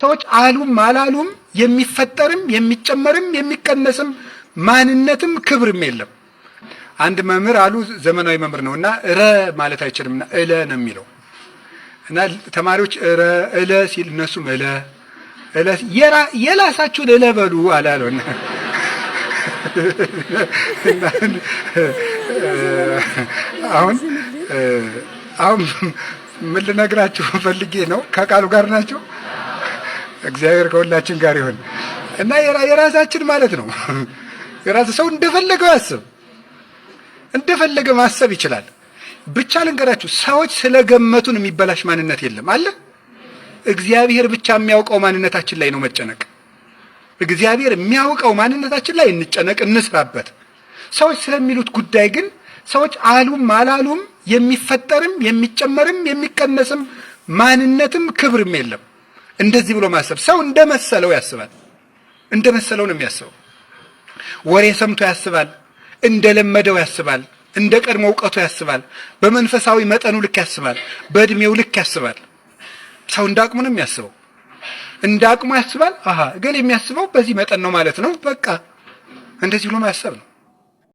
ሰዎች አሉም አላሉም የሚፈጠርም የሚጨመርም የሚቀነስም ማንነትም ክብርም የለም። አንድ መምህር አሉ ዘመናዊ መምህር ነውና ረ ማለት አይችልምና እለ ነው የሚለው እና ተማሪዎች ረ እለ ሲል እነሱም እለ የራሳችሁን እለ በሉ አላለውና አሁን ምን ልነግራችሁ ፈልጌ ነው። ከቃሉ ጋር ናቸው። እግዚአብሔር ከሁላችን ጋር ይሁን እና የራሳችን ማለት ነው። የራስ ሰው እንደፈለገው ያስብ፣ እንደፈለገ ማሰብ ይችላል። ብቻ ልንገራችሁ፣ ሰዎች ስለገመቱን የሚበላሽ ማንነት የለም አለ። እግዚአብሔር ብቻ የሚያውቀው ማንነታችን ላይ ነው መጨነቅ። እግዚአብሔር የሚያውቀው ማንነታችን ላይ እንጨነቅ፣ እንስራበት። ሰዎች ስለሚሉት ጉዳይ ግን ሰዎች አሉም አላሉም የሚፈጠርም የሚጨመርም የሚቀነስም ማንነትም ክብርም የለም። እንደዚህ ብሎ ማሰብ ሰው እንደመሰለው ያስባል። እንደመሰለው ነው የሚያስበው። ወሬ ሰምቶ ያስባል፣ እንደለመደው ያስባል፣ እንደ ቀድሞ ዕውቀቱ ያስባል፣ በመንፈሳዊ መጠኑ ልክ ያስባል፣ በእድሜው ልክ ያስባል። ሰው እንዳቅሙ ነው የሚያስበው። እንዳቅሙ ያስባል። ግን የሚያስበው በዚህ መጠን ነው ማለት ነው። በቃ እንደዚህ ብሎ ማሰብ ነው።